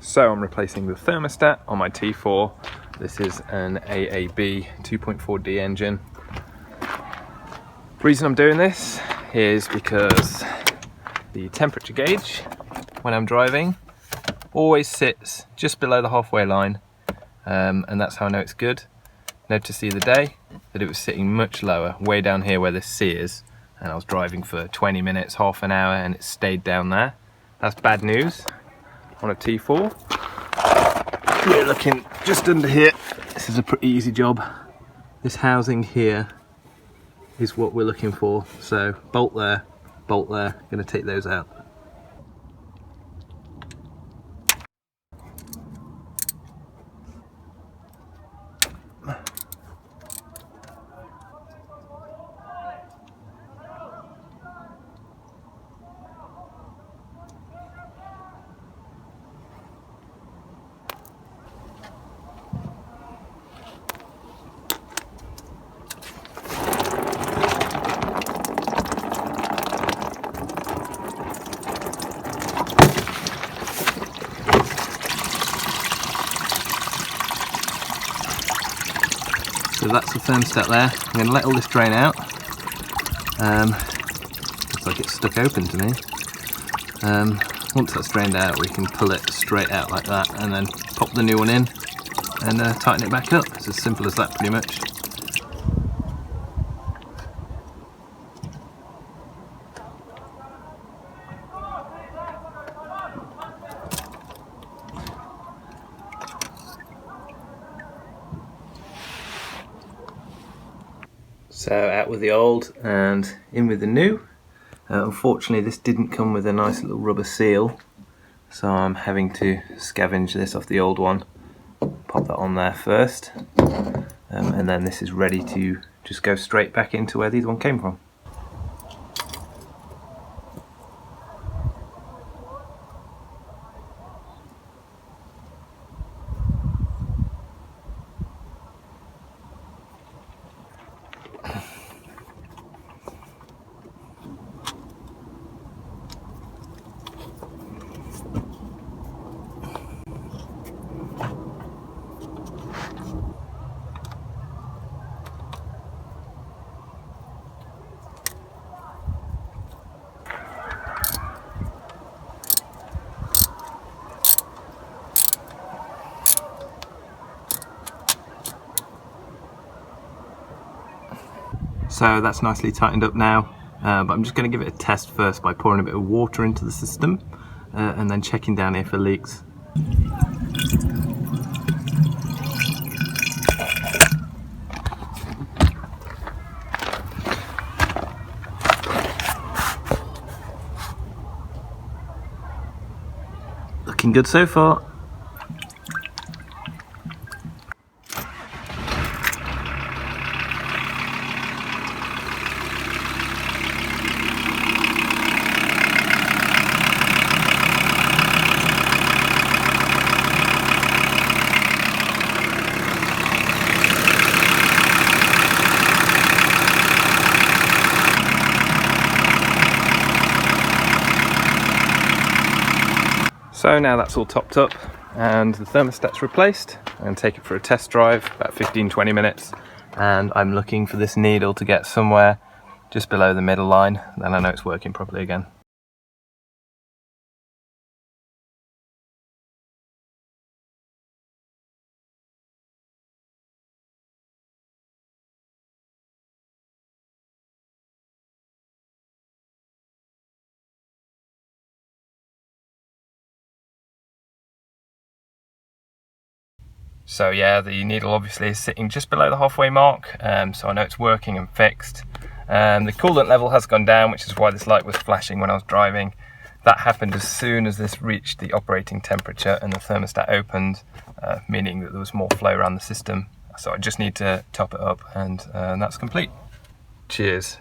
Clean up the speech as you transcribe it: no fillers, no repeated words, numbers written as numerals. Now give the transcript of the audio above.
So I'm replacing the thermostat on my T4. This is an AAB 2.4D engine. The reason I'm doing this is because the temperature gauge when I'm driving always sits just below the halfway line, and that's how I know it's good. Noticed the other day that it was sitting much lower, way down here where this C is, and I was driving for 20 minutes, half an hour, and it stayed down there. That's bad news on a T4. We're looking just under here. This is a pretty easy job. This housing here is what we're looking for. So bolt there, gonna take those out. So that's the thermostat there. I'm going to let all this drain out. Looks like it's stuck open to me. Once that's drained out, we can pull it straight out like that and then pop the new one in and tighten it back up. It's as simple as that pretty much. So out with the old and in with the new. Unfortunately this didn't come with a nice little rubber seal, so I'm having to scavenge this off the old one, pop that on there first, and then this is ready to just go straight back into where the other one came from. So that's nicely tightened up now, but I'm just going to give it a test first by pouring a bit of water into the system and then checking down here for leaks. Looking good so far. So now that's all topped up and the thermostat's replaced, I'm going to take it for a test drive, about 15-20 minutes, and I'm looking for this needle to get somewhere just below the middle line, then I know it's working properly again. So yeah, the needle obviously is sitting just below the halfway mark, so I know it's working and fixed. The coolant level has gone down, which is why this light was flashing when I was driving. That happened as soon as this reached the operating temperature and the thermostat opened, meaning that there was more flow around the system. So I just need to top it up and that's complete. Cheers.